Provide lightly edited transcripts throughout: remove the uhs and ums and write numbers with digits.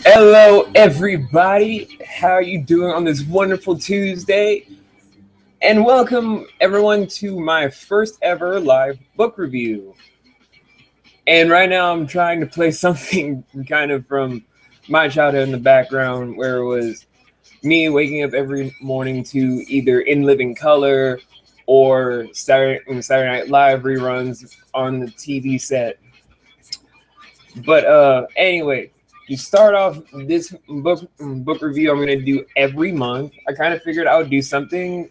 Hello, everybody. How are you doing on this wonderful Tuesday? And welcome, everyone, to my first ever live book review. And right now, I'm trying to play something kind of from my childhood in the background, where it was me waking up every morning to either In Living Color or Saturday Night Live reruns on the TV set. But anyway, to start off this book review I'm gonna do every month, I kind of figured I would do something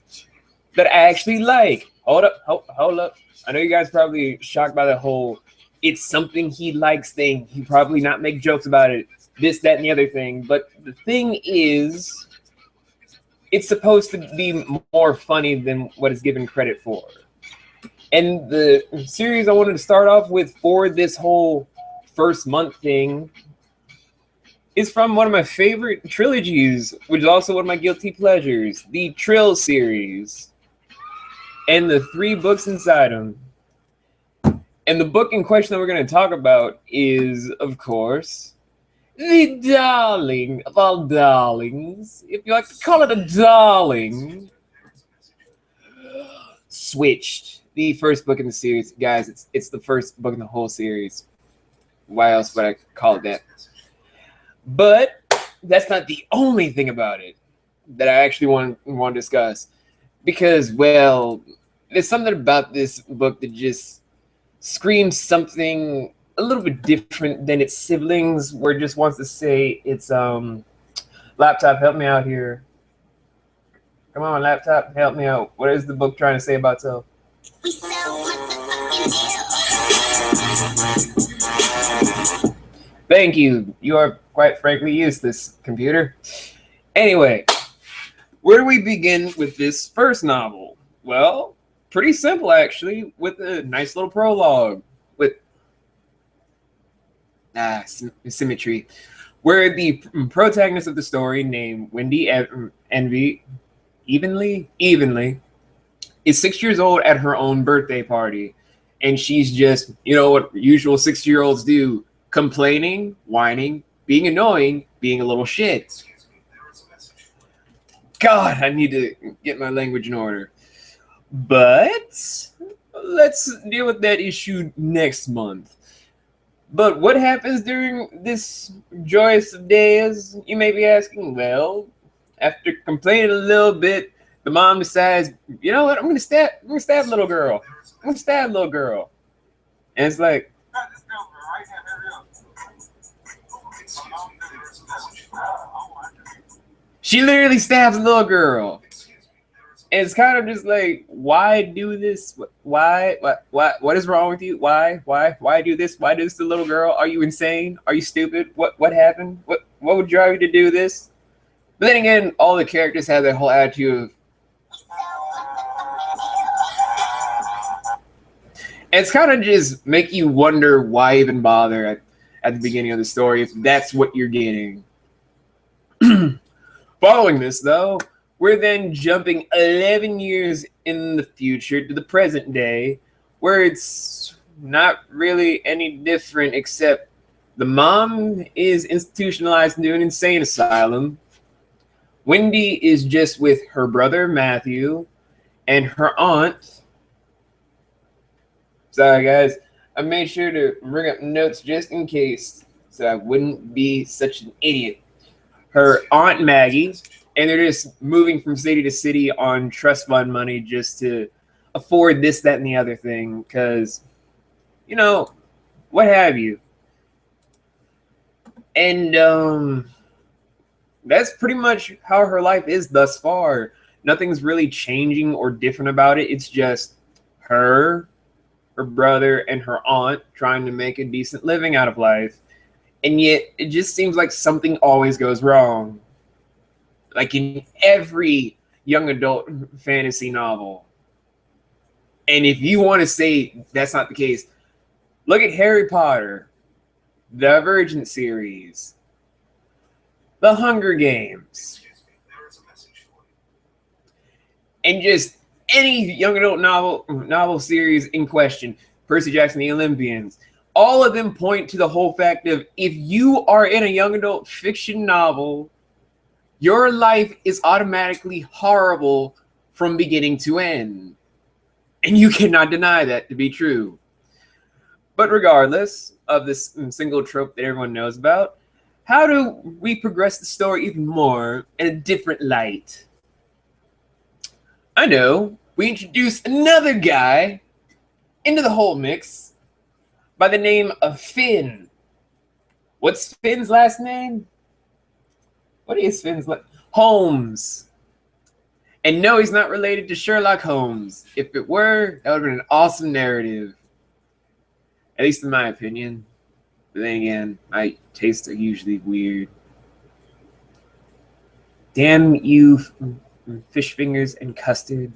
that I actually like. Hold up. I know you guys probably shocked by the whole "it's something he likes" thing. He probably not make jokes about it, this, that, and the other thing. But the thing is, it's supposed to be more funny than what it's given credit for. And the series I wanted to start off with for this whole first month thing is from one of my favorite trilogies, which is also one of my guilty pleasures, the Trill series, and the 3 books inside them. And the book in question that we're going to talk about is, of course, the darling of all darlings, if you like to call it a darling, Switched, the first book in the series. Guys, it's the first book in the whole series. Why else would I call it that? But that's not the only thing about it that I actually want to discuss. Because, well, there's something about this book that just screams something a little bit different than its siblings, where it just wants to say it's laptop, help me out here. Come on, laptop, help me out. What is the book trying to say about itself? Thank you. You are quite frankly useless, computer. Anyway, where do we begin with this first novel? Well, pretty simple actually, with a nice little prologue with symmetry, where the protagonist of the story, named Wendy Envy, evenly, is 6 years old at her own birthday party, and she's just, you know what usual 6-year-olds do: complaining, whining, being annoying, being a little shit. God, I need to get my language in order. But let's deal with that issue next month. But what happens during this joyous of days, you may be asking? Well, after complaining a little bit, the mom decides, you know what, I'm gonna stab little girl. I'm gonna stab little girl. And it's like, she literally stabs a little girl. And it's kind of just like, why do this? Why? What is wrong with you? Why do this? Why do this to the little girl? Are you insane? Are you stupid? What happened? What would drive you to do this? But then again, all the characters have that whole attitude of, it's kind of just make you wonder why even bother at the beginning of the story if that's what you're getting. Following this, though, we're then jumping 11 years in the future to the present day, where it's not really any different, except the mom is institutionalized into an insane asylum. Wendy is just with her brother Matthew and her aunt. Sorry, guys. I made sure to bring up notes just in case, so I wouldn't be such an idiot. Her aunt Maggie, and they're just moving from city to city on trust fund money just to afford this, that, and the other thing, because, you know, what have you. And that's pretty much how her life is thus far. Nothing's really changing or different about it. It's just her brother, and her aunt trying to make a decent living out of life. And yet, it just seems like something always goes wrong. Like in every young adult fantasy novel. And if you want to say that's not the case, look at Harry Potter, the Divergent series, the Hunger Games, and just any young adult novel series in question, Percy Jackson, the Olympians. all of them point to the whole fact of if you are in a young adult fiction novel, your life is automatically horrible from beginning to end. And you cannot deny that to be true. But regardless of this single trope that everyone knows about, how do we progress the story even more in a different light? I know, we introduce another guy into the whole mix by the name of Finn. What's Finn's last name? What is Finn's last name? Holmes. And no, he's not related to Sherlock Holmes. If it were, that would have been an awesome narrative. At least in my opinion. But then again, my tastes are usually weird. Damn you, fish fingers and custard.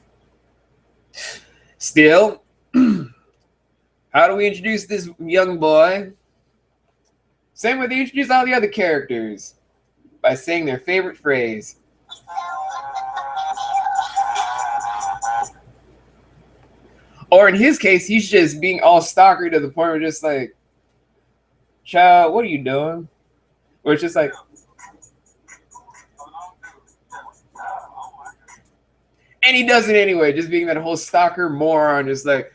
Still, how do we introduce this young boy? Same way they introduce all the other characters. By saying their favorite phrase. Or in his case, he's just being all stalker to the point where just like, child, what are you doing? Or it's just like, and he does it anyway, just being that whole stalker moron, just like,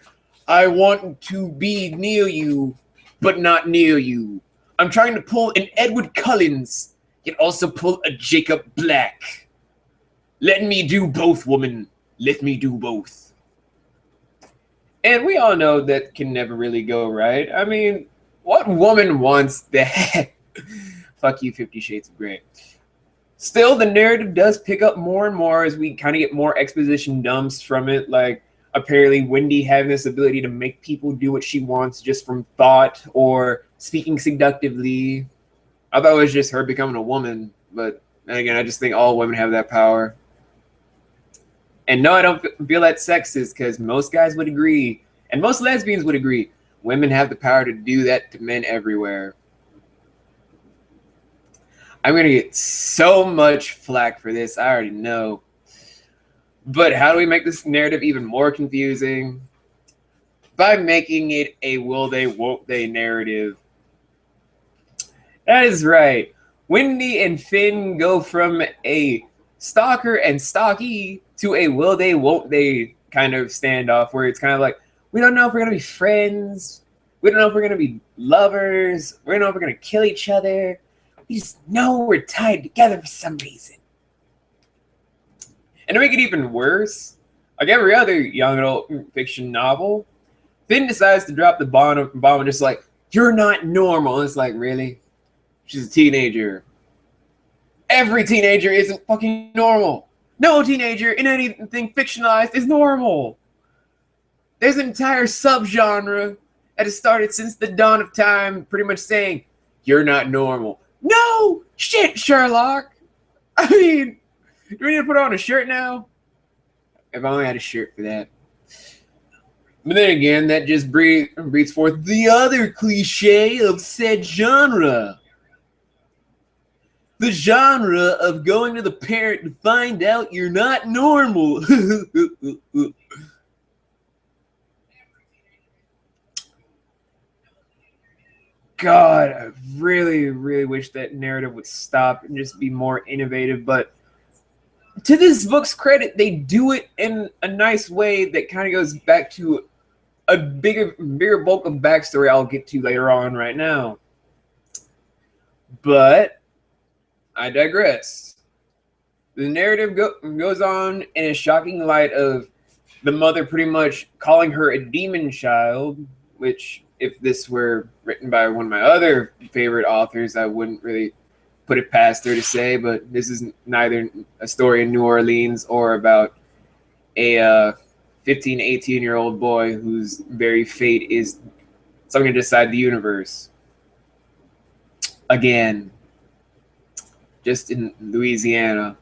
I want to be near you, but not near you. I'm trying to pull an Edward Cullens, yet also pull a Jacob Black. Let me do both, woman. Let me do both. And we all know that can never really go right. I mean, what woman wants that? Fuck you, 50 Shades of Grey. Still, the narrative does pick up more and more as we kind of get more exposition dumps from it. Like, apparently Wendy having this ability to make people do what she wants just from thought or speaking seductively. I thought it was just her becoming a woman. But then again, I just think all women have that power. And no, I don't feel that sexist because most guys would agree, and most lesbians would agree, women have the power to do that to men everywhere. I'm going to get so much flack for this, I already know. But how do we make this narrative even more confusing? By making it a will they, won't they narrative. That is right. Wendy and Finn go from a stalker and stalky to a will they, won't they kind of standoff where it's kind of like, we don't know if we're going to be friends. We don't know if we're going to be lovers. We don't know if we're going to kill each other. We just know we're tied together for some reason. And to make it even worse, like every other young adult fiction novel, Finn decides to drop the bomb and just like, you're not normal. And it's like, really? She's a teenager. Every teenager isn't fucking normal. No teenager in anything fictionalized is normal. There's an entire subgenre that has started since the dawn of time pretty much saying, you're not normal. No! Shit, Sherlock! I mean, do we need to put on a shirt now? If I only had a shirt for that. But then again, that just breeds forth the other cliche of said genre. The genre of going to the parent to find out you're not normal. God, I really, really wish that narrative would stop and just be more innovative. But to this book's credit, they do it in a nice way that kind of goes back to a bigger bulk of backstory I'll get to later on right now. But I digress. The narrative goes on in a shocking light of the mother pretty much calling her a demon child, which if this were written by one of my other favorite authors, I wouldn't really put it past her to say, but this is neither a story in New Orleans or about a 15, 18-year-old boy whose very fate is something to decide the universe. Again, just in Louisiana.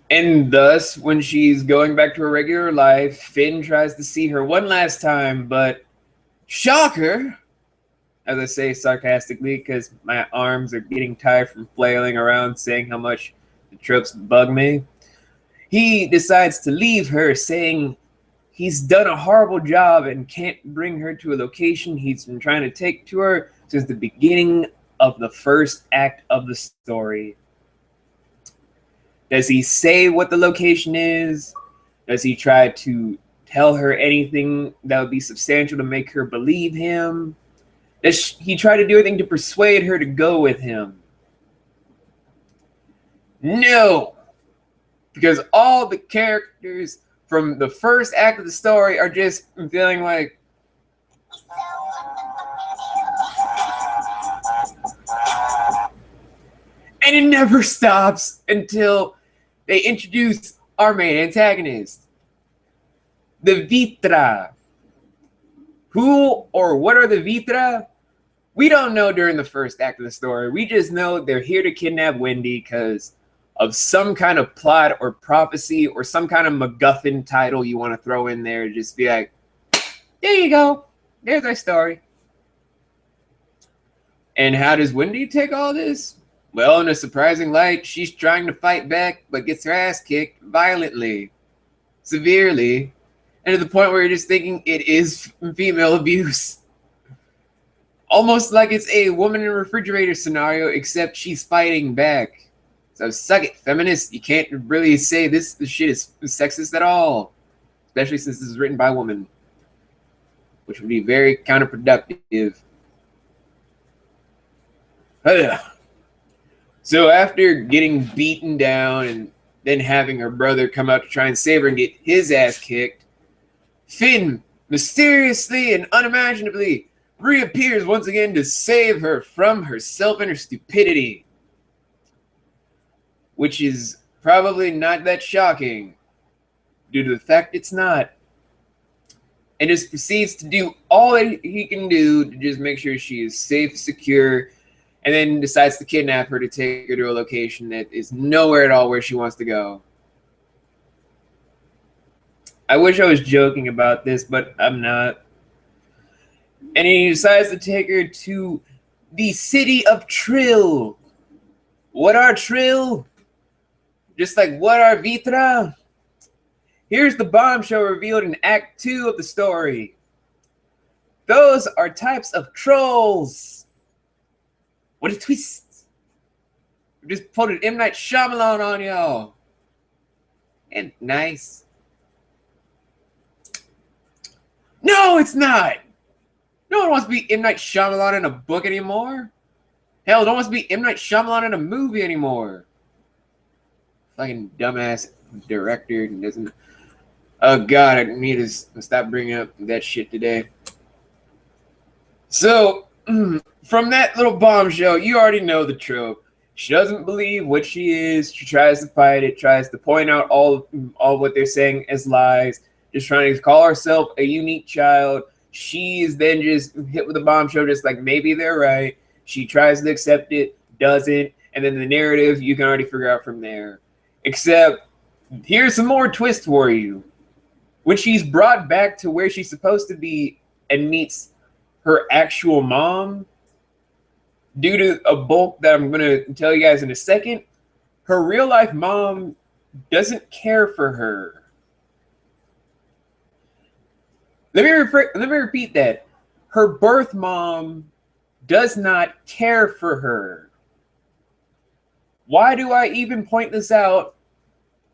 And thus, when she's going back to her regular life, Finn tries to see her one last time, but shocker, as I say sarcastically, because my arms are getting tired from flailing around saying how much the tropes bug me, he decides to leave her, saying he's done a horrible job and can't bring her to a location he's been trying to take to her since the beginning of the first act of the story. Does he say what the location is? Does he try to tell her anything that would be substantial to make her believe him? Does he try to do anything to persuade her to go with him? No! Because all the characters from the first act of the story are just feeling like, and it never stops until they introduce our main antagonist, the Vitra. Who or what are the Vitra? We don't know during the first act of the story. We just know they're here to kidnap Wendy because of some kind of plot or prophecy or some kind of MacGuffin title you want to throw in there. Just be like, there you go. There's our story. And how does Wendy take all this? Well, in a surprising light, she's trying to fight back, but gets her ass kicked violently, severely, and to the point where you're just thinking it is female abuse. Almost like it's a woman in a refrigerator scenario, except she's fighting back. So suck it, feminists. You can't really say this shit is sexist at all, especially since this is written by a woman, which would be very counterproductive. So after getting beaten down and then having her brother come out to try and save her and get his ass kicked, Finn mysteriously and unimaginably reappears once again to save her from herself and her stupidity. Which is probably not that shocking due to the fact it's not. And just proceeds to do all that he can do to just make sure she is safe, secure, and then decides to kidnap her to take her to a location that is nowhere at all where she wants to go. I wish I was joking about this, but I'm not. And he decides to take her to the city of Trill. What are Trill? Just like what are Vitra? Here's the bombshell revealed in Act 2 of the story. Those are types of trolls. What a twist. We just pulled an M. Night Shyamalan on y'all. And nice. No, it's not. No one wants to be M. Night Shyamalan in a book anymore. Hell, no one wants to be M. Night Shyamalan in a movie anymore. Fucking dumbass director doesn't. Oh god, I need to stop bringing up that shit today. So, from that little bombshell, you already know the trope. She doesn't believe what she is. She tries to fight it, tries to point out all what they're saying as lies, just trying to call herself a unique child. She is then just hit with a bombshell, just like maybe they're right. She tries to accept it, doesn't, and then the narrative you can already figure out from there. Except, here's some more twist for you. When she's brought back to where she's supposed to be and meets her actual mom, due to a bulk that I'm going to tell you guys in a second, her real life mom doesn't care for her. Let me repeat that. Her birth mom does not care for her. Why do I even point this out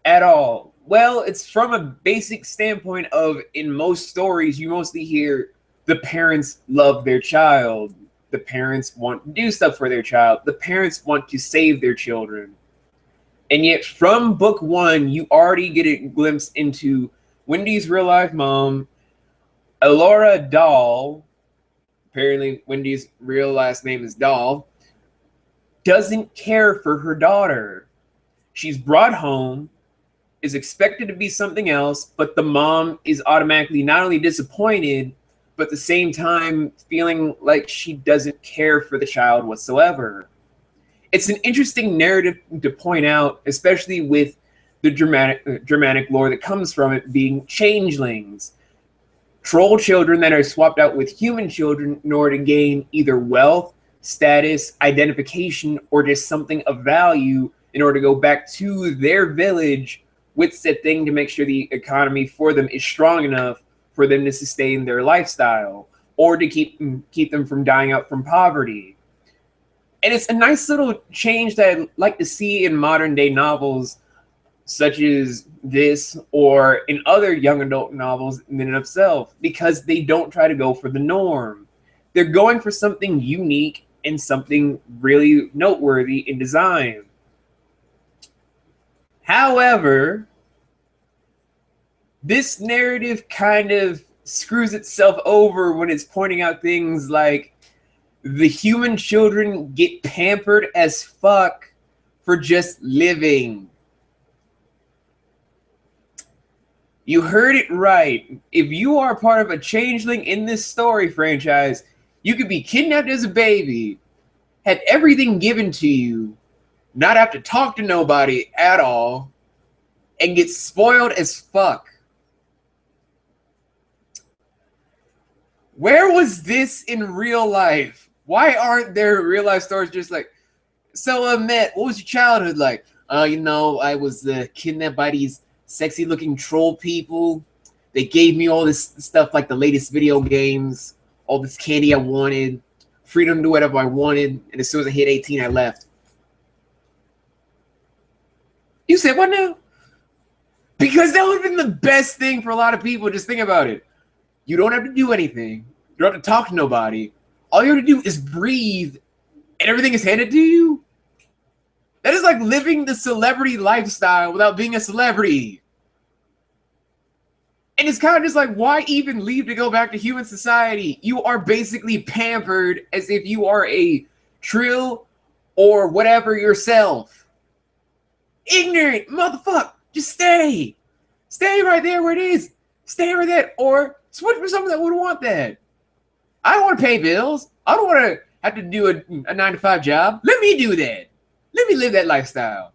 at all? Well, it's from a basic standpoint of, in most stories, you mostly hear the parents love their child. The parents want to do stuff for their child. The parents want to save their children. And yet from book one, you already get a glimpse into Wendy's real life mom, Elora Dahl. Apparently Wendy's real last name is Dahl. Doesn't care for her daughter. She's brought home, is expected to be something else, but the mom is automatically not only disappointed, but at the same time feeling like she doesn't care for the child whatsoever. It's an interesting narrative to point out, especially with the dramatic lore that comes from it being changelings. Troll children that are swapped out with human children in order to gain either wealth, status, identification, or just something of value in order to go back to their village with said thing to make sure the economy for them is strong enough for them to sustain their lifestyle or to keep them from dying out from poverty. And it's a nice little change that I'd like to see in modern day novels such as this or in other young adult novels in and of itself, because they don't try to go for the norm. They're going for something unique and something really noteworthy in design. However, this narrative kind of screws itself over when it's pointing out things like the human children get pampered as fuck for just living. You heard it right. If you are part of a changeling in this story franchise, you could be kidnapped as a baby, have everything given to you, not have to talk to nobody at all, and get spoiled as fuck. Where was this in real life? Why aren't there real life stories just like, so Matt, what was your childhood like? I was kidnapped by these sexy looking troll people. They gave me all this stuff like the latest video games, all this candy I wanted, freedom to do whatever I wanted, and as soon as I hit 18, I left. You said what now? Because that would have been the best thing for a lot of people. Just think about it. You don't have to do anything. You don't have to talk to nobody. All you have to do is breathe, and everything is handed to you. That is like living the celebrity lifestyle without being a celebrity. And it's kind of just like, why even leave to go back to human society? You are basically pampered as if you are a trill or whatever yourself. Ignorant motherfucker. Just stay. Stay right there where it is. Stay right there. Or switch for someone that would want that. I don't want to pay bills. I don't want to have to do a 9-to-5 job. Let me do that. Let me live that lifestyle.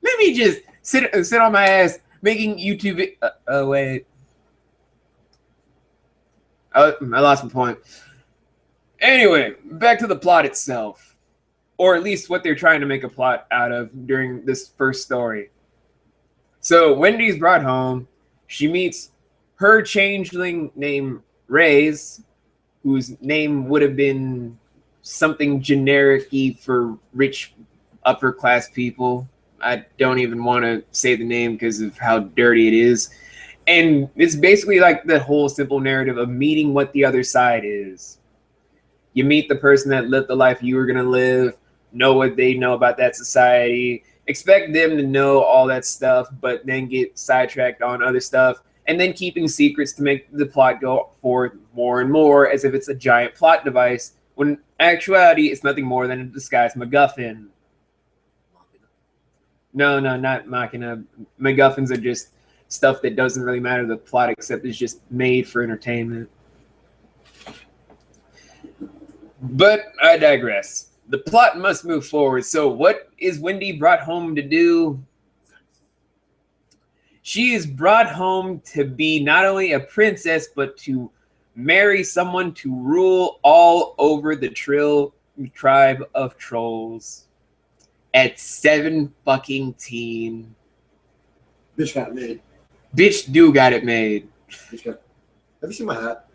Let me just sit on my ass making YouTube. Wait. I lost my point. Anyway, back to the plot itself. Or at least what they're trying to make a plot out of during this first story. So Wendy's brought home. She meets her changeling named Reyes, whose name would have been something generic-y for rich upper class people. I don't even want to say the name because of how dirty it is. And it's basically like the whole simple narrative of meeting what the other side is. You meet the person that lived the life you were going to live, know what they know about that society, expect them to know all that stuff, but then get sidetracked on other stuff, and then keeping secrets to make the plot go forward more and more as if it's a giant plot device, when in actuality it's nothing more than a disguised MacGuffin. No, not Machina. MacGuffins are just stuff that doesn't really matter to the plot except it's just made for entertainment. But I digress. The plot must move forward. So what is Wendy brought home to do? She is brought home to be not only a princess, but to marry someone to rule all over the tribe of trolls. At 7 fucking teen. Bitch got it made. Bitch do got it made. Have you seen my hat?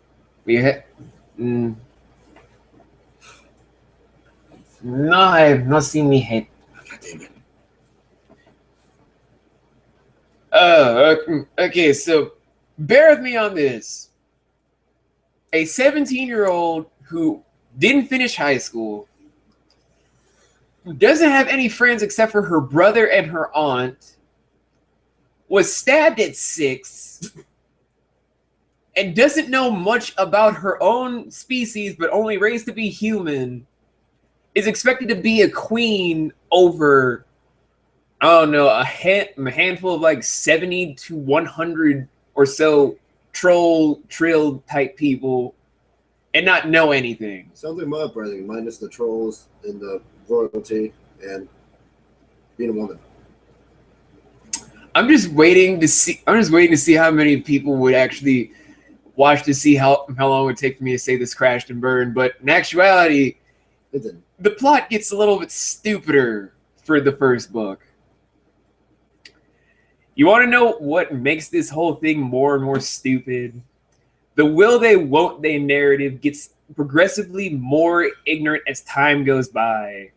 Yeah. No, I have not seen me hat. God damn it. Oh, okay, so bear with me on this. A 17-year-old who didn't finish high school, who doesn't have any friends except for her brother and her aunt, was stabbed at 6, and doesn't know much about her own species, but only raised to be human, is expected to be a queen over, I don't know, a handful of like 70 to 100 or so trill type people, and not know anything. Sounds like my upbringing, minus the trolls and the royalty and being a woman. I'm just waiting to see how many people would actually watch to see how long it would take for me to say this crashed and burned. But in actuality, It didn't. the plot gets a little bit stupider for the first book. You want to know what makes this whole thing more and more stupid? The will they won't they narrative gets progressively more ignorant as time goes by.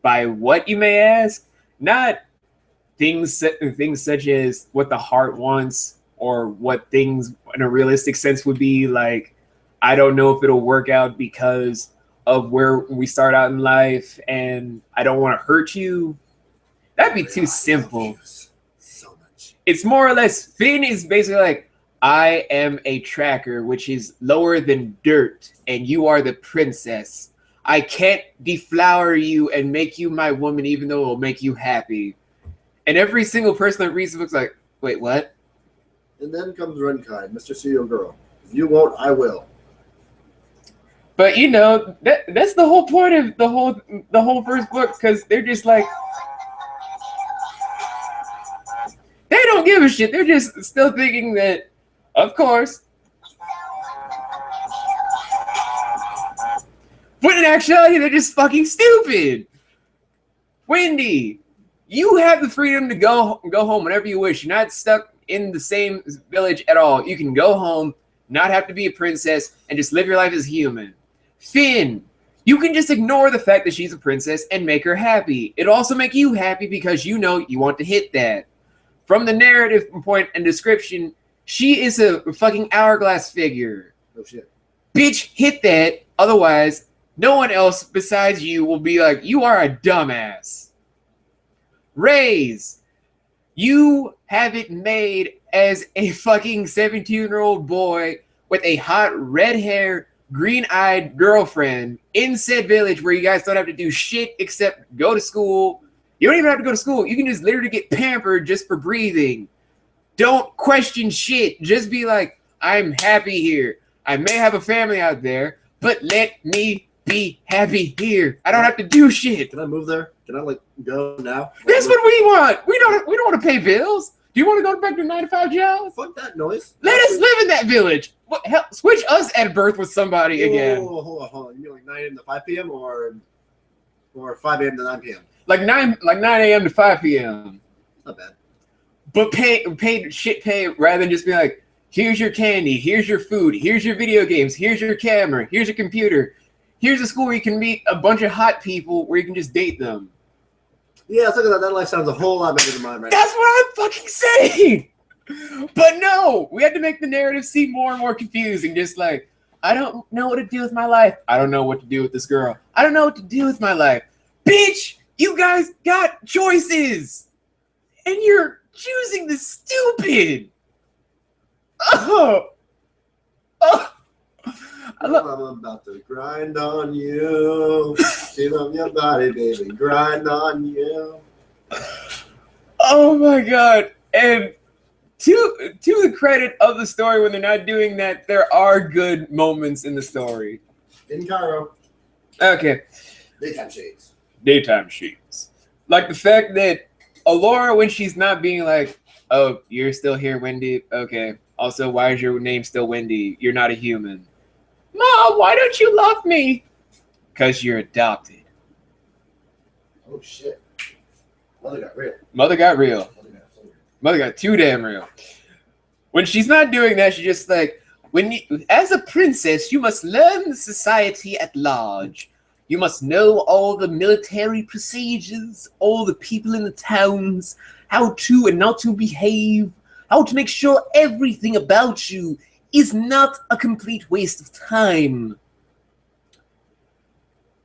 By what, you may ask? Not things such as what the heart wants or what things in a realistic sense would be like. I don't know if it'll work out because of where we start out in life, and I don't want to hurt you. That'd be too simple. So much. It's more or less, Finn is basically like, I am a tracker, which is lower than dirt, and you are the princess. I can't deflower you and make you my woman, even though it will make you happy. And every single person that reads the book's like, wait, what? And then comes Runkai, Mr. CEO Girl. If you won't, I will. But you know, that's the whole point of the whole first book, because they're just like, they don't give a shit. They're just still thinking that, of course. But in actuality, they're just fucking stupid. Wendy, you have the freedom to go home whenever you wish. You're not stuck in the same village at all. You can go home, not have to be a princess, and just live your life as human. Finn, you can just ignore the fact that she's a princess and make her happy. It'll also make you happy because you know you want to hit that. From the narrative point and description, she is a fucking hourglass figure. No shit. Bitch, hit that. Otherwise, no one else besides you will be like, you are a dumbass. Raise, you have it made as a fucking 17-year-old boy with a hot red hair, green-eyed girlfriend in said village where you guys don't have to do shit except go to school. You don't even have to go to school. You can just literally get pampered just for breathing. Don't question shit. Just be like, I'm happy here. I may have a family out there, but let me be happy here. I don't have to do shit. Can I move there? Can I go now? That's what we want. We don't want to pay bills. Do you want to go back to 9-to-5 job? Fuck that noise. Let us live in that village. What hell? Switch us at birth with somebody again. Hold on. You mean like 9 a.m. to 5 p.m. or 5 a.m. to 9 p.m. Like 9 a.m. to 5 p.m. Not bad. But pay rather than just be like, here's your candy, here's your food, here's your video games, here's your camera, here's your computer, here's a school where you can meet a bunch of hot people where you can just date them. Yeah, look at that. That life sounds a whole lot better than mine right now. That's what I'm fucking saying. But no, we had to make the narrative seem more and more confusing. Just like, I don't know what to do with my life. I don't know what to do with this girl. I don't know what to do with my life. Bitch, you guys got choices. And you're choosing the stupid. Oh. I'm about to grind on you. Feel on your body, baby. Grind on you. Oh my god. And to the credit of the story, when they're not doing that, there are good moments in the story. In Cairo. Okay. Daytime shades. Like the fact that Allura, when she's not being like, oh, you're still here, Wendy? Okay. Also, why is your name still Wendy? You're not a human. Mom, why don't you love me? Because you're adopted. Oh, shit. Mother got real. Mother got too damn real. When she's not doing that, she's just like, as a princess, you must learn the society at large. You must know all the military procedures, all the people in the towns, how to and not to behave, how to make sure everything about you is not a complete waste of time.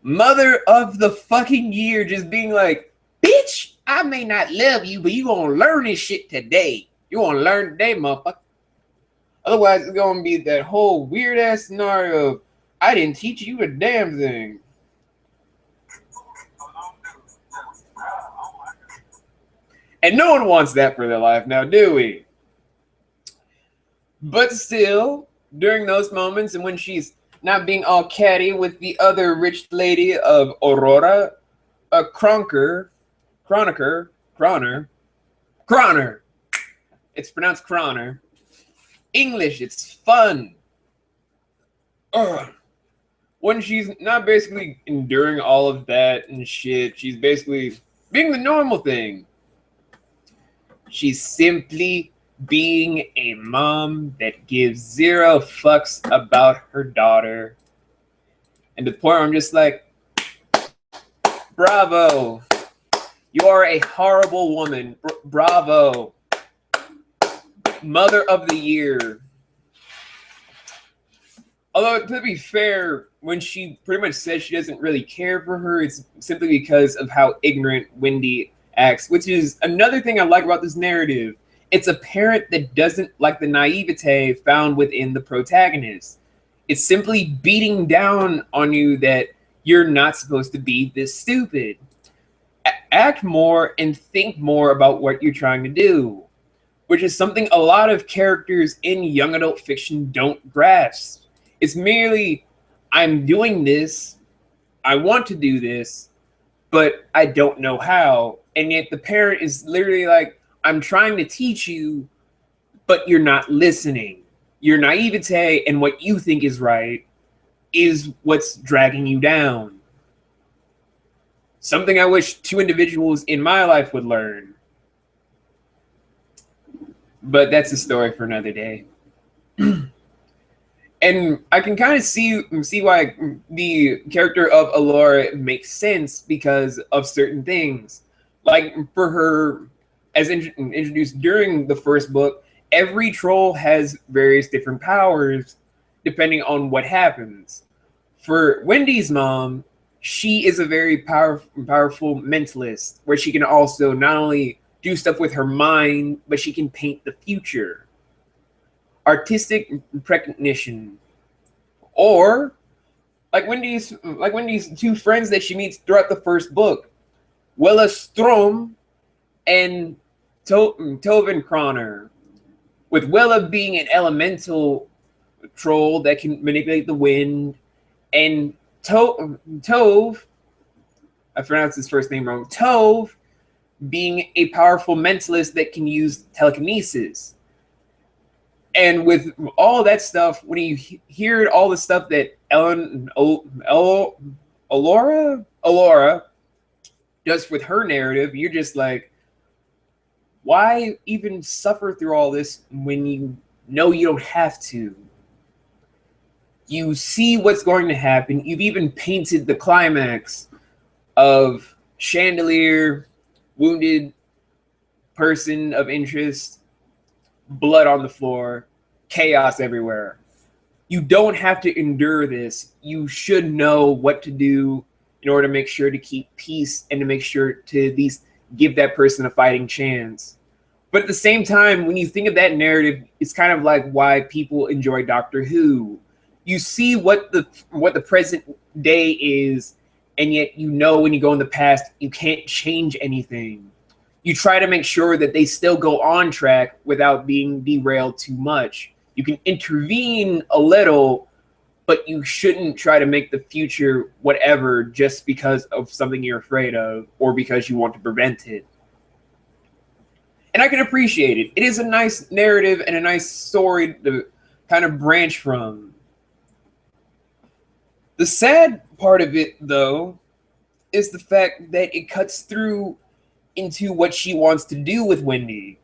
Mother of the fucking year just being like, bitch, I may not love you, but you gonna learn this shit today. You gonna learn today, motherfucker. Otherwise, it's gonna be that whole weird-ass scenario of, I didn't teach you a damn thing. And no one wants that for their life now, do we? But still, during those moments and when she's not being all catty with the other rich lady of Aurora, Croner. It's pronounced Croner. English, it's fun. Ugh. When she's not basically enduring all of that and shit, she's basically being the normal thing. She's simply being a mom that gives zero fucks about her daughter. And to the point where I'm just like, bravo. You are a horrible woman. Bravo. Mother of the year. Although, to be fair, when she pretty much says she doesn't really care for her, it's simply because of how ignorant Wendy acts, which is another thing I like about this narrative. It's a parent that doesn't like the naivete found within the protagonist. It's simply beating down on you that you're not supposed to be this stupid. Act more and think more about what you're trying to do, which is something a lot of characters in young adult fiction don't grasp. It's merely, I'm doing this, I want to do this, but I don't know how. And yet the parent is literally like, I'm trying to teach you, but you're not listening. Your naivete and what you think is right is what's dragging you down. Something I wish two individuals in my life would learn. But that's a story for another day. And I can kind of see why the character of Alora makes sense because of certain things. Like for her, as introduced during the first book, every troll has various different powers depending on what happens. For Wendy's mom, she is a very powerful mentalist where she can also not only do stuff with her mind, but she can paint the future. Artistic recognition, or like Wendy's two friends that she meets throughout the first book, Willa Strom and Tovin Croner, with Willa being an elemental troll that can manipulate the wind, and Tove, I pronounced his first name wrong, Tove being a powerful mentalist that can use telekinesis. And with all that stuff, when you hear all the stuff that Alora does with her narrative, you're just like, why even suffer through all this when you know you don't have to? You see what's going to happen. You've even painted the climax of chandelier, wounded person of interest, blood on the floor, chaos everywhere. You don't have to endure this. You should know what to do in order to make sure to keep peace and to make sure to at least give that person a fighting chance. But at the same time, when you think of that narrative, it's kind of like why people enjoy Doctor Who. You see what the present day is, and yet you know when you go in the past, you can't change anything. You try to make sure that they still go on track without being derailed too much. You can intervene a little, but you shouldn't try to make the future whatever just because of something you're afraid of or because you want to prevent it. And I can appreciate it. It is a nice narrative and a nice story to kind of branch from. The sad part of it, though, is the fact that it cuts through into what she wants to do with Wendy.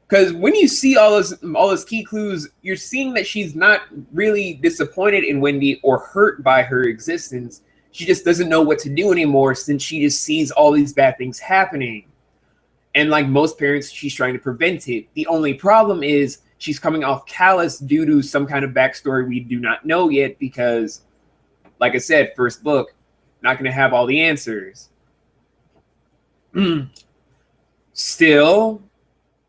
Because when you see all those key clues, you're seeing that she's not really disappointed in Wendy or hurt by her existence. She just doesn't know what to do anymore since she just sees all these bad things happening. And like most parents, she's trying to prevent it. The only problem is she's coming off callous due to some kind of backstory we do not know yet because, like I said, first book, not going to have all the answers. Still,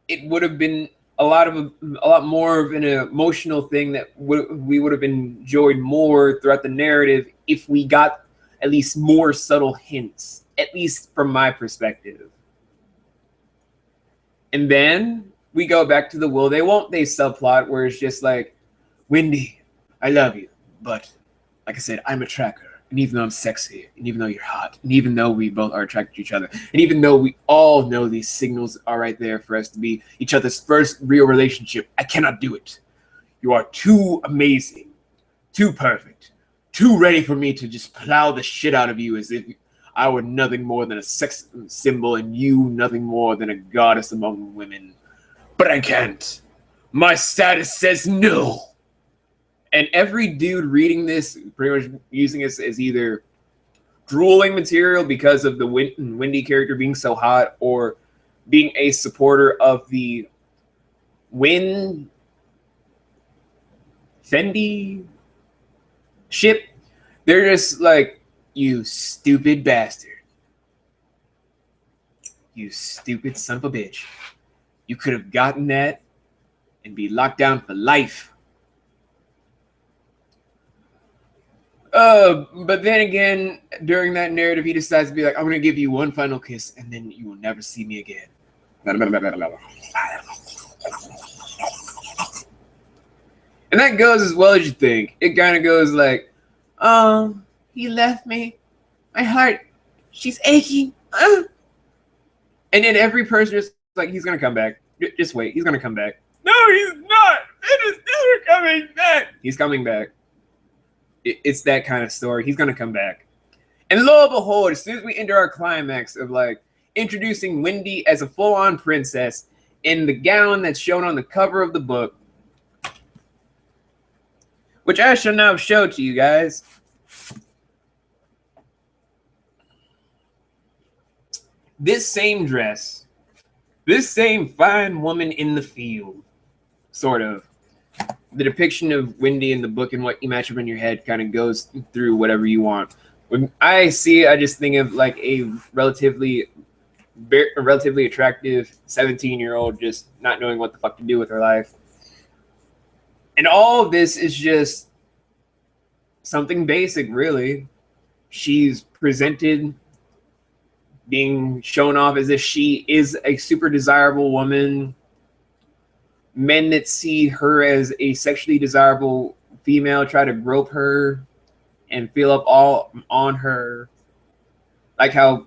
it would have been a lot more of an emotional thing that we would have enjoyed more throughout the narrative if we got at least more subtle hints, at least from my perspective. And then we go back to the will they won't they subplot where it's just like, Wendy, I love you, but like I said, I'm a tracker. And even though I'm sexy, and even though you're hot, and even though we both are attracted to each other, and even though we all know these signals are right there for us to be each other's first real relationship, I cannot do it. You are too amazing, too perfect, too ready for me to just plow the shit out of you as if I were nothing more than a sex symbol and you nothing more than a goddess among women. But I can't. My status says no. And every dude reading this, pretty much using this as either drooling material because of the Wendy character being so hot, or being a supporter of the Fendi ship, they're just like, you stupid bastard. You stupid son of a bitch. You could have gotten that and be locked down for life. But then again, during that narrative, he decides to be like, I'm going to give you one final kiss, and then you will never see me again. And that goes as well as you think. It kind of goes like, oh, he left me. My heart, she's aching. And then every person is like, he's going to come back. Just wait, he's going to come back. No, he's not. It is never coming back. He's coming back. It's that kind of story. He's going to come back. And lo and behold, as soon as we enter our climax of like introducing Wendy as a full-on princess in the gown that's shown on the cover of the book, which I shall now show to you guys. This same dress, this same fine woman in the field, sort of. The depiction of Wendy in the book and what you match up in your head kind of goes through whatever you want. When I see it, I just think of like a relatively attractive 17-year-old just not knowing what the fuck to do with her life. And all of this is just something basic, really. She's presented, being shown off as if she is a super desirable woman. Men that see her as a sexually desirable female try to grope her and feel up all on her. Like how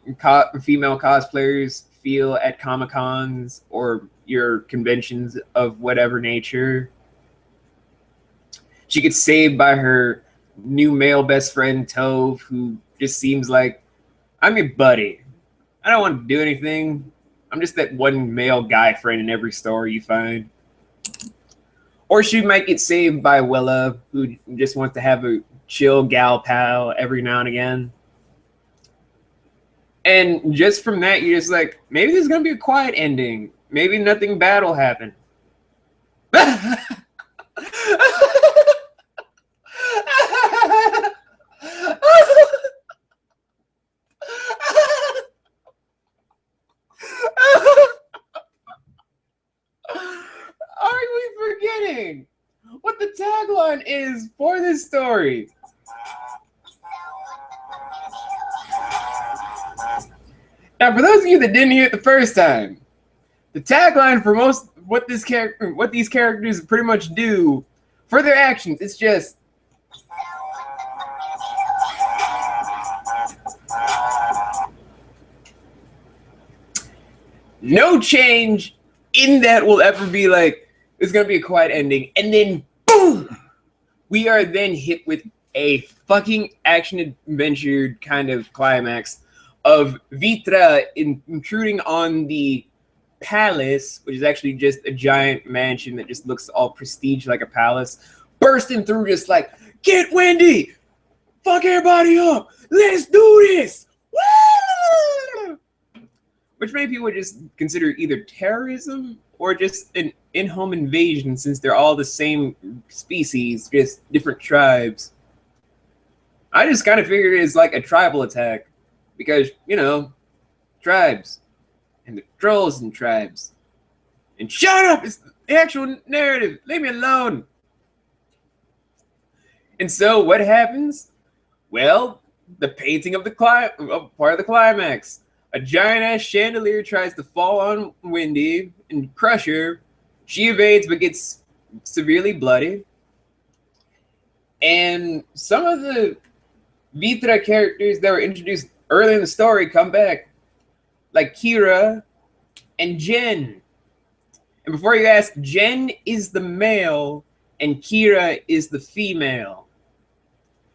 female cosplayers feel at Comic-Cons or your conventions of whatever nature. She gets saved by her new male best friend, Tove, who just seems like, I'm your buddy. I don't want to do anything. I'm just that one male guy friend in every story you find. Or she might get saved by Willa, who just wants to have a chill gal pal every now and again. And just from that, you're just like, maybe there's going to be a quiet ending. Maybe nothing bad will happen. Are we forgetting what the tagline is for this story? Now, for those of you that didn't hear it the first time, the tagline for most what these characters pretty much do for their actions, it's just no change in that will ever be like, it's going to be a quiet ending. And then, boom! We are then hit with a fucking action-adventure kind of climax of Vitra intruding on the palace, which is actually just a giant mansion that just looks all prestige like a palace, bursting through just like, get Wendy! Fuck everybody up! Let's do this! Woo! Which many people would just consider either terrorism or just an in-home invasion, since they're all the same species, just different tribes. I just kind of figured it as like a tribal attack, because, you know, tribes, and the trolls and tribes. And shut up! It's the actual narrative! Leave me alone! And so, what happens? Well, the painting of the part of the climax. A giant-ass chandelier tries to fall on Wendy and crush her. She evades but gets severely bloody. And some of the Vitra characters that were introduced early in the story come back, like Kira and Jen. And before you ask, Jen is the male and Kira is the female.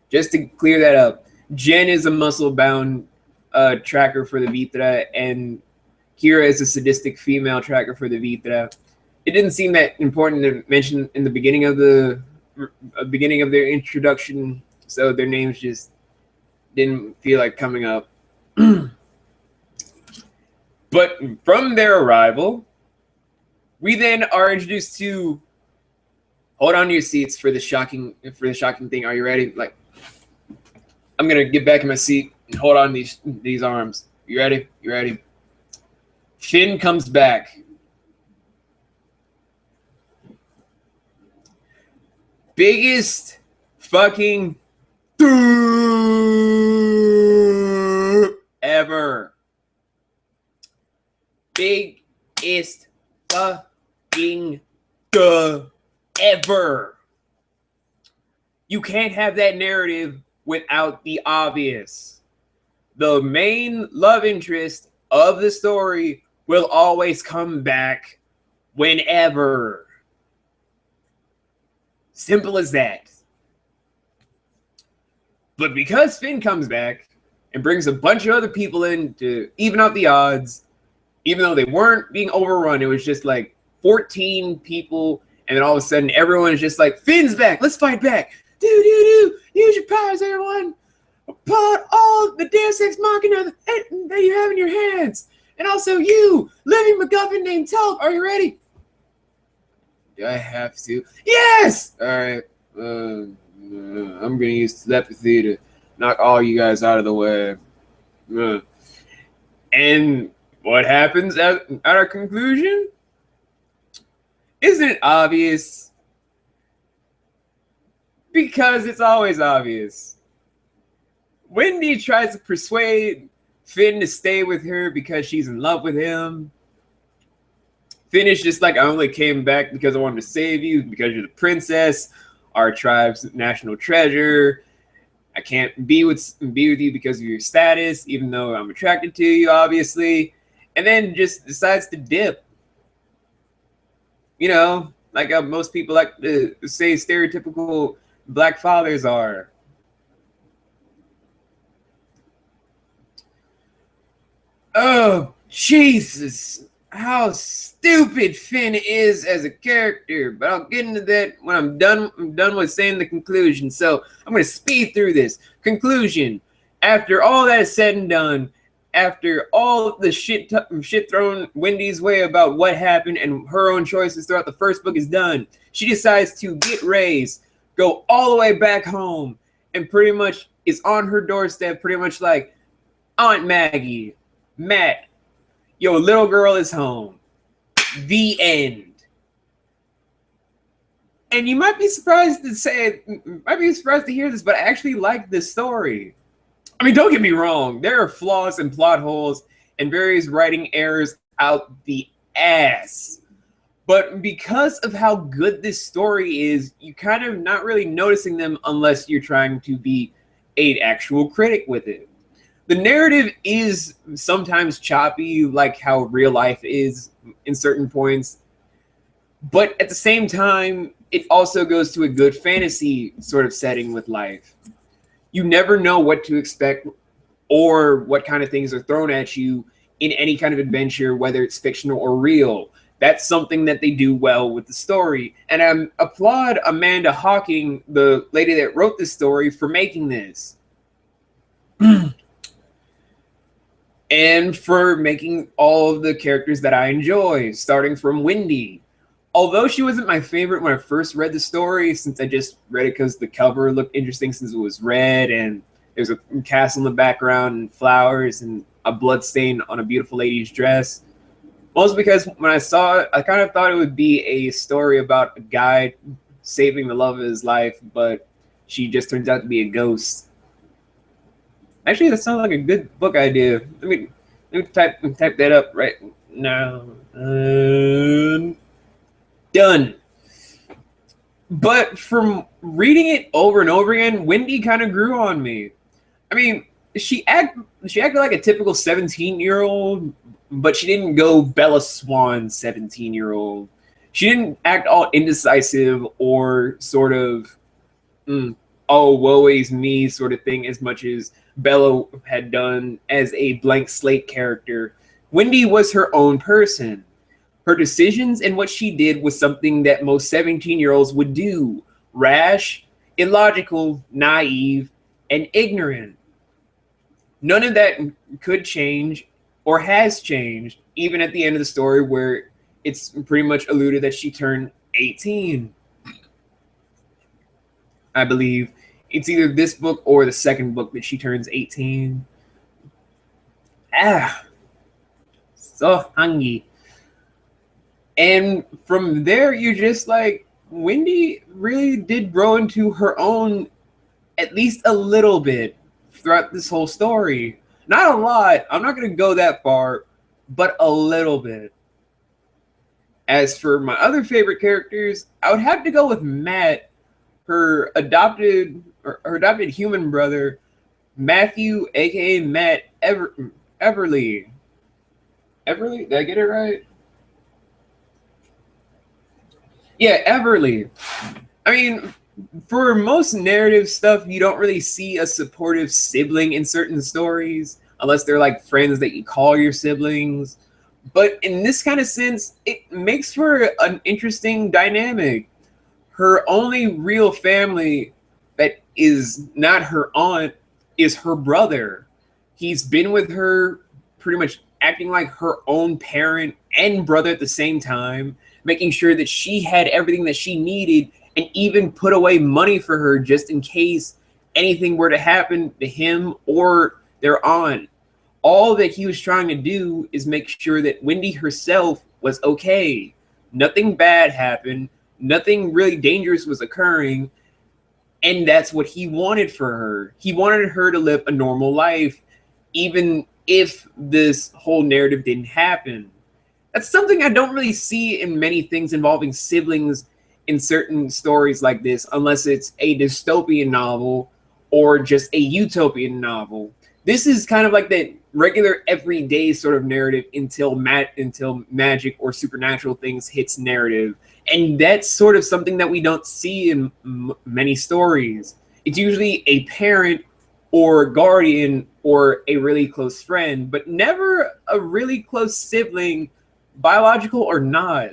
Just to clear that up, Jen is a muscle-bound tracker for the Vitra, and Kira is a sadistic female tracker for the Vitra. It didn't seem that important to mention in the beginning of their introduction, so their names just didn't feel like coming up. But from their arrival, we then are introduced to. Hold on to your seats for the shocking thing. Are you ready? Like, I'm gonna get back in my seat and hold on these arms. You ready? You ready? Finn comes back. Biggest fucking ever. Biggest fucking ever. You can't have that narrative without the obvious. The main love interest of the story will always come back whenever. Simple as that. But because Finn comes back and brings a bunch of other people in to even out the odds, even though they weren't being overrun, it was just like 14 people, and then all of a sudden everyone is just like, Finn's back, let's fight back. Do, use your powers, everyone. Pull out all the Deus Ex Machina that you have in your hands. And also you, living MacGuffin named Telp, are you ready? Do I have to? Yes! Alright. I'm going to use telepathy to knock all you guys out of the way. And what happens at our conclusion? Isn't it obvious? Because it's always obvious. Wendy tries to persuade Finn to stay with her because she's in love with him. Finn is just like, I only came back because I wanted to save you, because you're the princess, our tribe's national treasure. I can't be with you because of your status, even though I'm attracted to you, obviously. And then just decides to dip. You know, like how most people like to say stereotypical black fathers are. Oh, Jesus. How stupid Finn is as a character. But I'll get into that when I'm done with saying the conclusion. So I'm going to speed through this. Conclusion. After all that is said and done, after all the shit thrown Wendy's way about what happened and her own choices throughout the first book is done, she decides to get raised, go all the way back home, and pretty much is on her doorstep, pretty much like, Aunt Maggie, Matt, your little girl is home. The end. And you might be surprised to hear this, but I actually like this story. I mean, don't get me wrong. There are flaws and plot holes and various writing errors out the ass. But because of how good this story is, you kind of not really noticing them unless you're trying to be an actual critic with it. The narrative is sometimes choppy, like how real life is in certain points. But at the same time, it also goes to a good fantasy sort of setting with life. You never know what to expect or what kind of things are thrown at you in any kind of adventure, whether it's fictional or real. That's something that they do well with the story. And I applaud Amanda Hocking, the lady that wrote this story, for making this. And for making all of the characters that I enjoy, starting from Wendy. Although she wasn't my favorite when I first read the story, since I just read it because the cover looked interesting since it was red and there's a castle in the background and flowers and a blood stain on a beautiful lady's dress. Mostly because when I saw it, I kind of thought it would be a story about a guy saving the love of his life, but she just turns out to be a ghost. Actually, that sounds like a good book idea. Let me type that up right now. Done. But from reading it over and over again, Wendy kind of grew on me. I mean, she acted like a typical 17-year-old, but she didn't go Bella Swan 17-year-old. She didn't act all indecisive or sort of oh, woe is me sort of thing as much as Bella had done as a blank slate character. Wendy was her own person. Her decisions and what she did was something that most 17-year-olds would do. Rash, illogical, naive, and ignorant. None of that could change or has changed, even at the end of the story where it's pretty much alluded that she turned 18. I believe it's either this book or the second book that she turns 18. So hungry. And from there, you're just like, Wendy really did grow into her own, at least a little bit, throughout this whole story. Not a lot, I'm not going to go that far, but a little bit. As for my other favorite characters, I would have to go with Matt, her adopted human brother, Matthew, aka Matt Everly. Everly? Did I get it right? Yeah, Everly. I mean, for most narrative stuff, you don't really see a supportive sibling in certain stories, unless they're like friends that you call your siblings. But in this kind of sense, it makes for an interesting dynamic. Her only real family that is not her aunt is her brother. He's been with her pretty much acting like her own parent and brother at the same time, making sure that she had everything that she needed and even put away money for her just in case anything were to happen to him or their aunt. All that he was trying to do is make sure that Wendy herself was okay. Nothing bad happened. Nothing really dangerous was occurring. And that's what he wanted for her. He wanted her to live a normal life, even if this whole narrative didn't happen. That's something I don't really see in many things involving siblings in certain stories like this, unless it's a dystopian novel or just a utopian novel. This is kind of like that regular everyday sort of narrative until magic or supernatural things hits narrative. And that's sort of something that we don't see in many stories. It's usually a parent or guardian or a really close friend, but never a really close sibling, biological or not.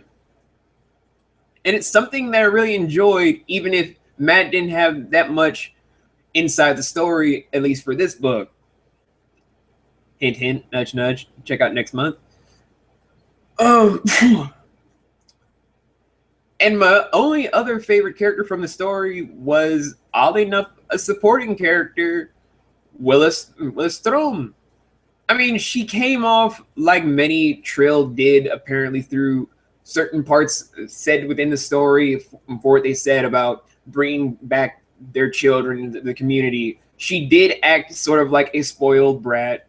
And it's something that I really enjoyed, even if Matt didn't have that much inside the story, at least for this book. Hint, hint, nudge, nudge. Check out next month. And my only other favorite character from the story was, oddly enough, a supporting character, Willis Strom. I mean, she came off like many Trill did, apparently, through certain parts said within the story for what they said about bringing back their children into the community. She did act sort of like a spoiled brat,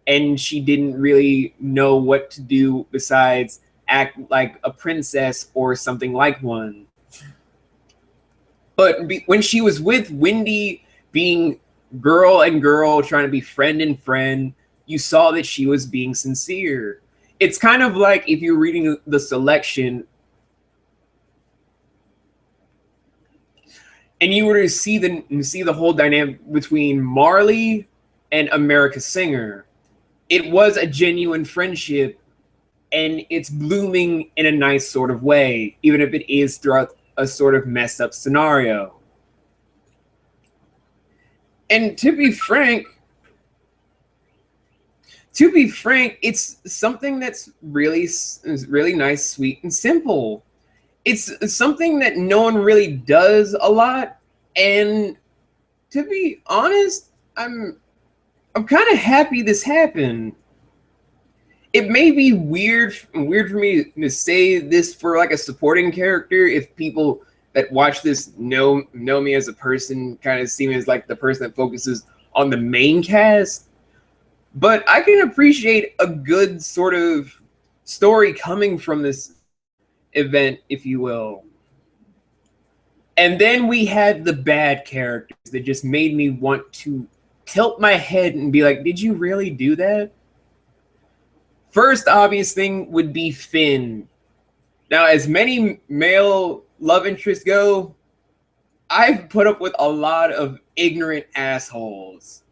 and she didn't really know what to do besides act like a princess or something like one. But when she was with Wendy, being girl and girl, trying to be friend and friend, you saw that she was being sincere. It's kind of like if you're reading the selection and you were to see the whole dynamic between Marley and America Singer. It was a genuine friendship, and it's blooming in a nice sort of way, even if it is throughout a sort of messed up scenario. And to be frank, it's something that's really nice, sweet, and simple. It's something that no one really does a lot, and to be honest, I'm kind of happy this happened. It may be weird for me to say this for like a supporting character if people that watch this know me as a person, kind of see me as like the person that focuses on the main cast. But I can appreciate a good sort of story coming from this event, if you will. And then we had the bad characters that just made me want to tilt my head and be like, did you really do that? First obvious thing would be Finn. Now, as many male love interests go, I've put up with a lot of ignorant assholes.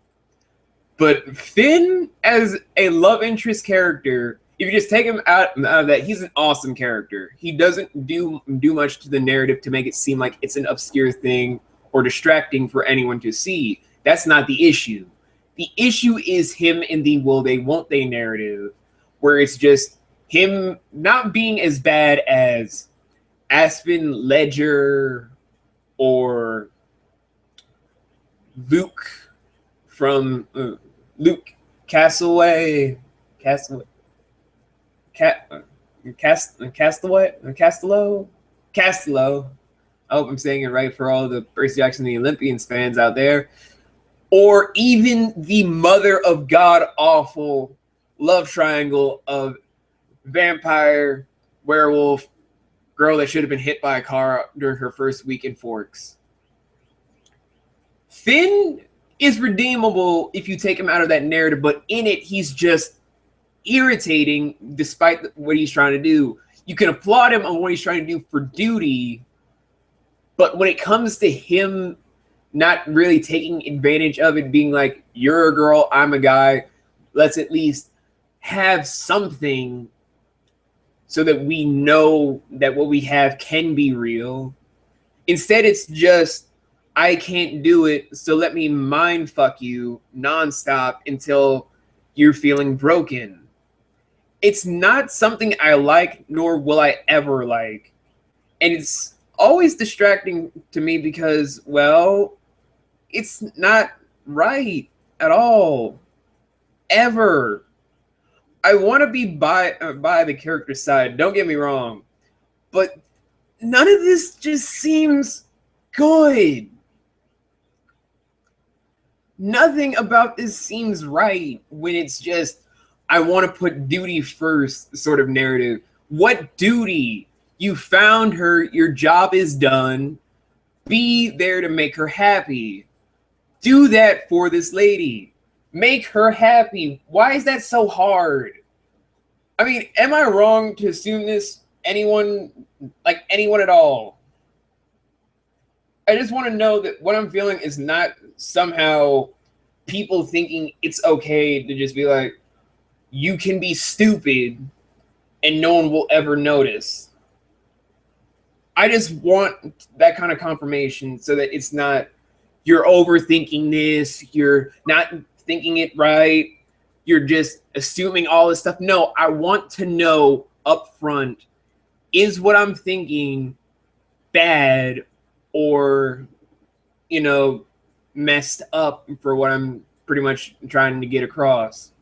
But Finn, as a love interest character, if you just take him out of that, he's an awesome character. He doesn't do much to the narrative to make it seem like it's an obscure thing or distracting for anyone to see. That's not the issue. The issue is him in the will they won't they narrative, where it's just him not being as bad as Aspen Ledger or Luke from Luke Castaway, Castello. I hope I'm saying it right for all the Percy Jackson and the Olympians fans out there. Or even the mother of god awful love triangle of vampire, werewolf, girl that should have been hit by a car during her first week in Forks. Finn is redeemable if you take him out of that narrative, but in it, he's just irritating despite what he's trying to do. You can applaud him on what he's trying to do for duty, but when it comes to him not really taking advantage of it, being like, you're a girl, I'm a guy, let's at least have something so that we know that what we have can be real. Instead, it's just, I can't do it, so let me mind fuck you nonstop until you're feeling broken. It's not something I like, nor will I ever like. And it's always distracting to me because, well, it's not right at all. Ever. I want to be by the character side, don't get me wrong. But none of this just seems good. Nothing about this seems right when it's just, I want to put duty first sort of narrative. What duty? You found her, your job is done. Be there to make her happy. Do that for this lady. Make her happy. Why is that so hard? I mean, am I wrong to assume this? Anyone at all? I just want to know that what I'm feeling is not somehow people thinking it's okay to just be like, you can be stupid and no one will ever notice. I just want that kind of confirmation so that it's not, you're overthinking this, you're not thinking it right, you're just assuming all this stuff. No, I want to know up front, is what I'm thinking bad or, messed up for what I'm pretty much trying to get across.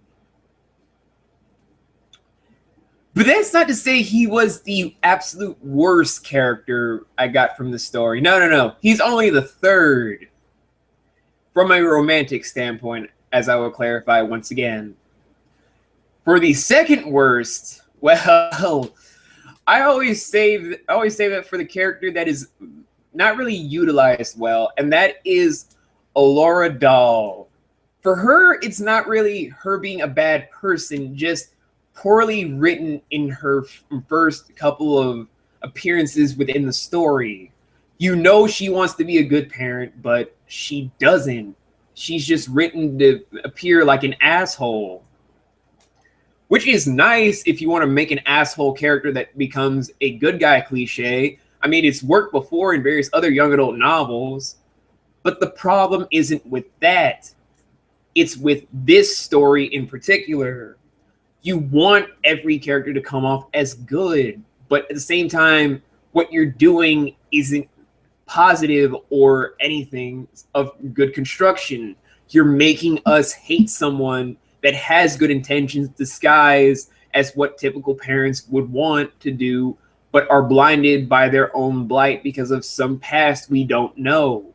But that's not to say he was the absolute worst character I got from the story. No. He's only the third from a romantic standpoint, as I will clarify once again. For the second worst, well, I always save that for the character that is not really utilized well, and that is Alora Dahl. For her, it's not really her being a bad person, just poorly written in her first couple of appearances within the story. You know she wants to be a good parent, but she doesn't. She's just written to appear like an asshole. Which is nice if you want to make an asshole character that becomes a good guy cliche. I mean, it's worked before in various other young adult novels. But the problem isn't with that. It's with this story in particular. You want every character to come off as good, but at the same time, what you're doing isn't positive or anything of good construction. You're making us hate someone that has good intentions disguised as what typical parents would want to do, but are blinded by their own blight because of some past we don't know.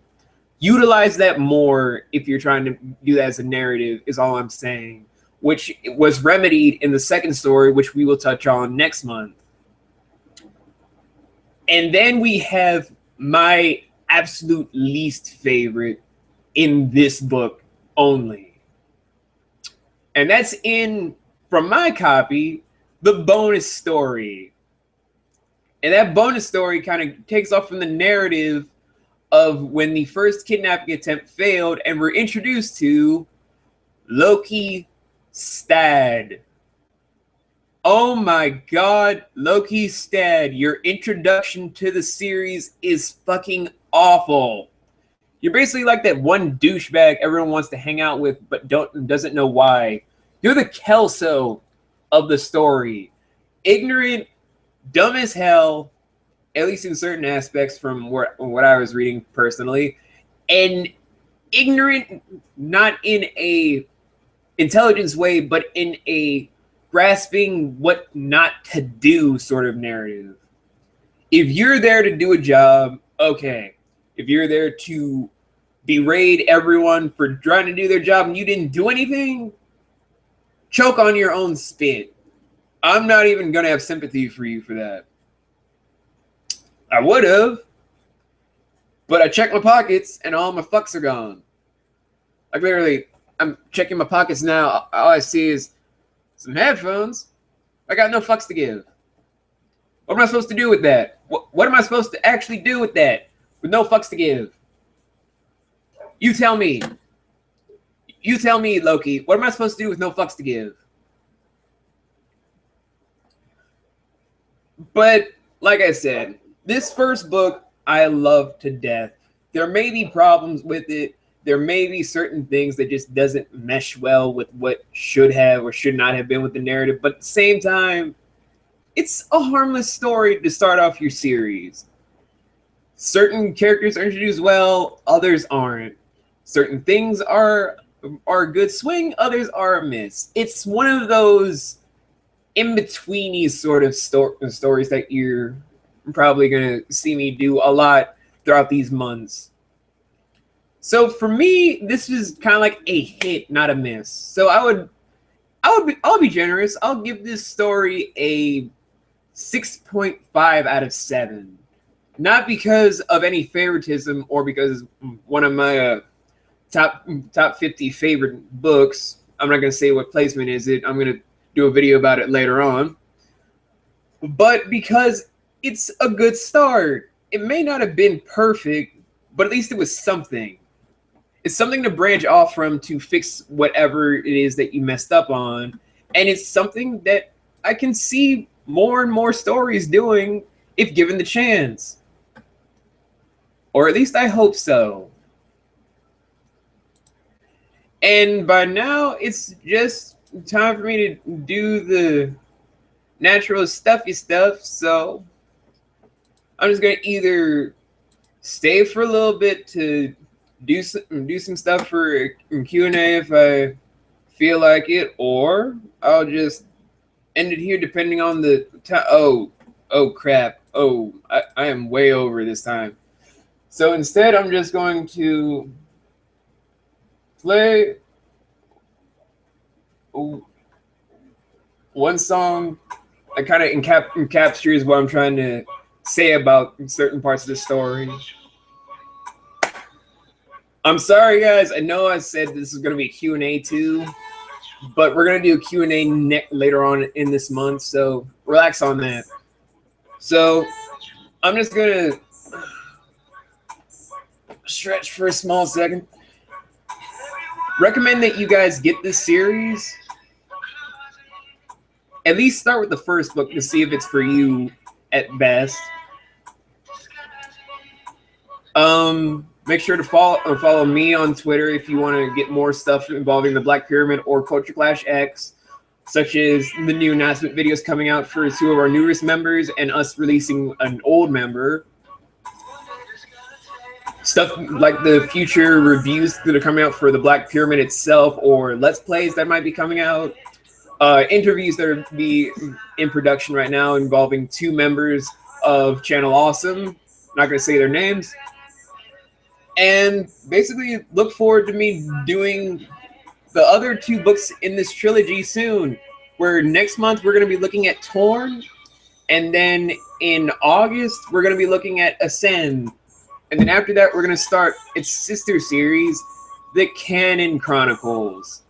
Utilize that more if you're trying to do that as a narrative, is all I'm saying, which was remedied in the second story, which we will touch on next month. And then we have my absolute least favorite in this book only. And that's from my copy, the bonus story. And that bonus story kind of takes off from the narrative of when the first kidnapping attempt failed and we're introduced to Loki Stad. Oh my god, Loki Stad, your introduction to the series is fucking awful. You're basically like that one douchebag everyone wants to hang out with but doesn't know why. You're the Kelso of the story. Ignorant, dumb as hell, at least in certain aspects from what I was reading personally, and ignorant not in a intelligence way, but in a grasping what not to do sort of narrative. If you're there to do a job, okay. If you're there to berate everyone for trying to do their job and you didn't do anything, choke on your own spit. I'm not even going to have sympathy for you for that. I would have, but I checked my pockets and all my fucks are gone. Like literally, I'm checking my pockets now. All I see is some headphones. I got no fucks to give. What am I supposed to do with that? What am I supposed to actually do with that with no fucks to give? You tell me. You tell me, Loki. What am I supposed to do with no fucks to give? But like I said, this first book I love to death. There may be problems with it. There may be certain things that just doesn't mesh well with what should have or should not have been with the narrative. But at the same time, it's a harmless story to start off your series. Certain characters are introduced well, others aren't. Certain things are a good swing, others are a miss. It's one of those in-betweeny sort of stories that you're probably going to see me do a lot throughout these months. So for me, this is kind of like a hit, not a miss. So I'll be generous. I'll give this story a 6.5 out of 7. Not because of any favoritism or because one of my top 50 favorite books. I'm not going to say what placement is it. I'm going to do a video about it later on. But because it's a good start. It may not have been perfect, but at least it was something. It's something to branch off from to fix whatever it is that you messed up on. And it's something that I can see more and more stories doing if given the chance. Or at least I hope so. And by now, it's just time for me to do the natural stuffy stuff. So I'm just going to either stay for a little bit to do some stuff for Q&A if I feel like it, or I'll just end it here depending on the time. Oh crap. Oh, I am way over this time. So instead, I'm just going to play one song that kind of encapsulates what I'm trying to say about certain parts of the story. I'm sorry, guys. I know I said this is going to be a Q&A too, but we're going to do a Q&A later on in this month, so relax on that. So I'm just going to stretch for a small second. Recommend that you guys get this series. At least start with the first book to see if it's for you at best. Make sure to follow me on Twitter if you want to get more stuff involving the Black Pyramid or CultureClashX, such as the new announcement videos coming out for 2 of our newest members and us releasing an old member. Stuff like the future reviews that are coming out for the Black Pyramid itself, or Let's Plays that might be coming out. Interviews that are be in production right now involving 2 members of Channel Awesome. Not going to say their names. And basically look forward to me doing the other 2 books in this trilogy soon, where next month we're going to be looking at Torn, and then in August we're going to be looking at Ascend, and then after that we're going to start its sister series, The Canon Chronicles,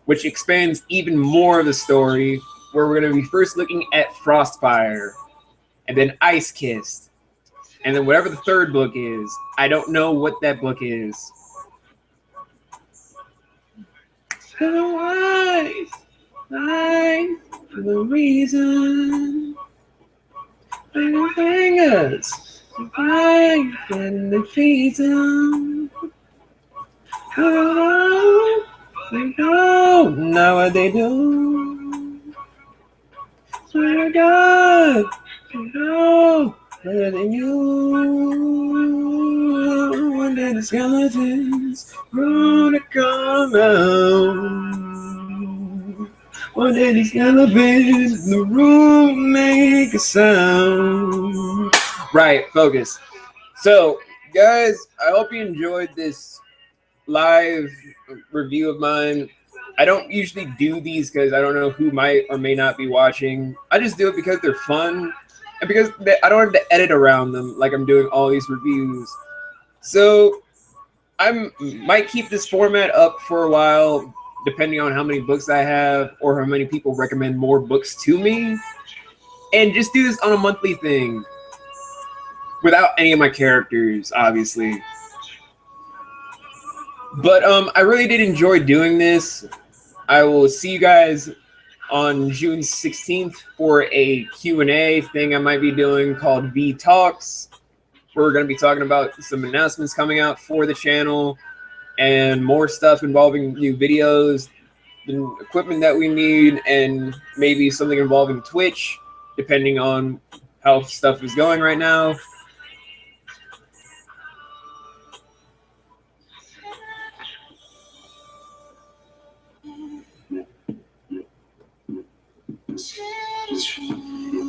which expands even more of the story, where we're going to be first looking at Frostfire and then Ice Kissed. And then whatever the third book is, I don't know what that book is. Otherwise, I for the reason my fingers I can defeat them. Oh, they don't know what they do. Swear to God, they know better than you. One day the skeletons gonna come out. One day these elephants in the room make a sound. Right, focus. So, guys, I hope you enjoyed this live review of mine. I don't usually do these because I don't know who might or may not be watching. I just do it because they're fun and because I don't have to edit around them like I'm doing all these reviews. So I might keep this format up for a while, depending on how many books I have or how many people recommend more books to me, and just do this on a monthly thing without any of my characters, obviously. But I really did enjoy doing this. I will see you guys on June 16th for a Q&A thing I might be doing called V Talks. We're going to be talking about some announcements coming out for the channel and more stuff involving new videos, the equipment that we need, and maybe something involving Twitch, depending on how stuff is going right now.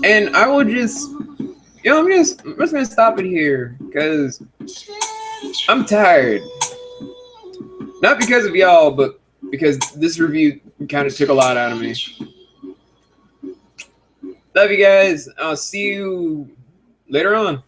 And I will just, I'm just gonna stop it here because I'm tired. Not because of y'all, but because this review kind of took a lot out of me. Love you guys. I'll see you later on.